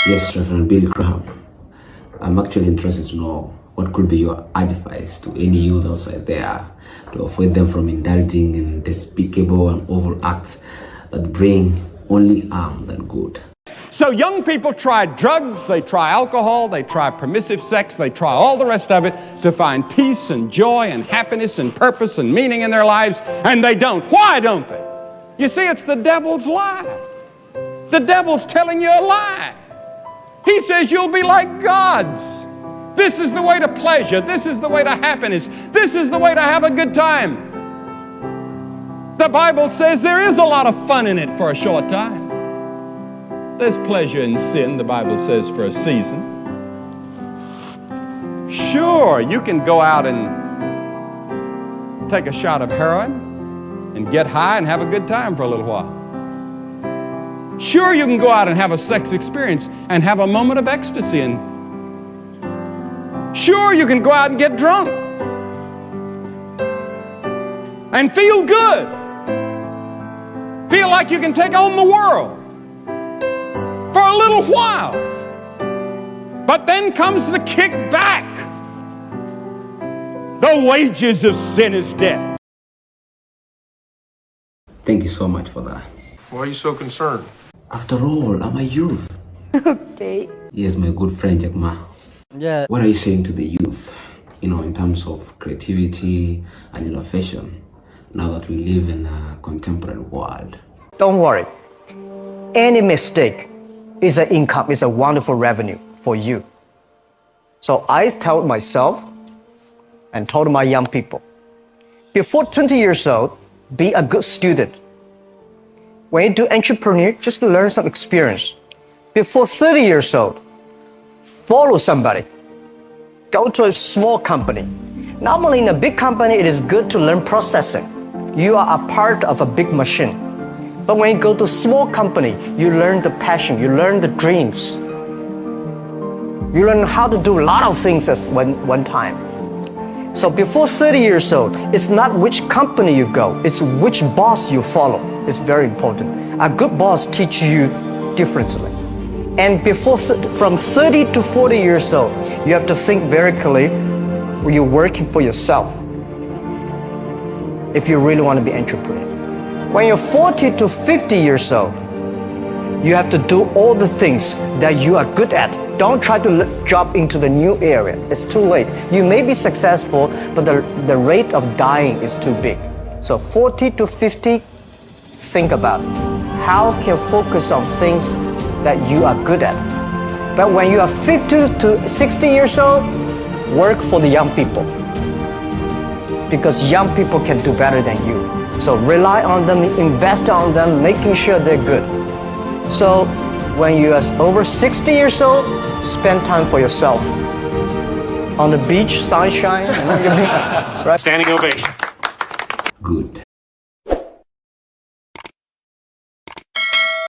Yes, Reverend Billy Graham. I'm actually interested to know what could be your advice to any youth outside there to avoid them from indulging in despicable and evil acts that bring only harm than good. So young people try drugs, they try alcohol, they try permissive sex, they try all the rest of it to find peace and joy and happiness and purpose and meaning in their lives, and they don't. Why don't they? You see, it's the devil's lie. The devil's telling you a lie. He says you'll be like gods. This is the way to pleasure. This is the way to happiness. This is the way to have a good time. The Bible says there is a lot of fun in it for a short time. There's pleasure in sin, the Bible says, for a season. Sure, you can go out and take a shot of heroin and get high and have a good time for a little while. Sure, you can go out and have a sex experience and have a moment of ecstasy. And sure, you can go out and get drunk and feel good. Feel like you can take on the world for a little while. But then comes the kickback. The wages of sin is death. Thank you so much for that. Why are you so concerned? After all, I'm a youth. Okay. Yes, my good friend Jackma. Yeah. What are you saying to the youth, in terms of creativity and innovation, now that we live in a contemporary world? Don't worry. Any mistake is an income, is a wonderful revenue for you. So I told myself and told my young people, before 20 years old, be a good student. When you do entrepreneur, just learn some experience. Before 30 years old, follow somebody. Go to a small company. Normally in a big company, it is good to learn processing. You are a part of a big machine. But when you go to a small company, you learn the passion, you learn the dreams. You learn how to do a lot of things at one time. So before 30 years old, it's not which company you go, it's which boss you follow. It's very important. A good boss teaches you differently. And from 30 to 40 years old, you have to think very clearly when you're working for yourself, if you really want to be an entrepreneur. When you're 40 to 50 years old, you have to do all the things that you are good at. Don't try to jump into the new area. It's too late. You may be successful, but the rate of dying is too big. So 40 to 50, think about it. How can you focus on things that you are good at? But when you are 50 to 60 years old, work for the young people. Because young people can do better than you. So rely on them, invest on them, making sure they're good. So when you are over 60 years old, spend time for yourself. On the beach, sunshine, right? Standing ovation. Good.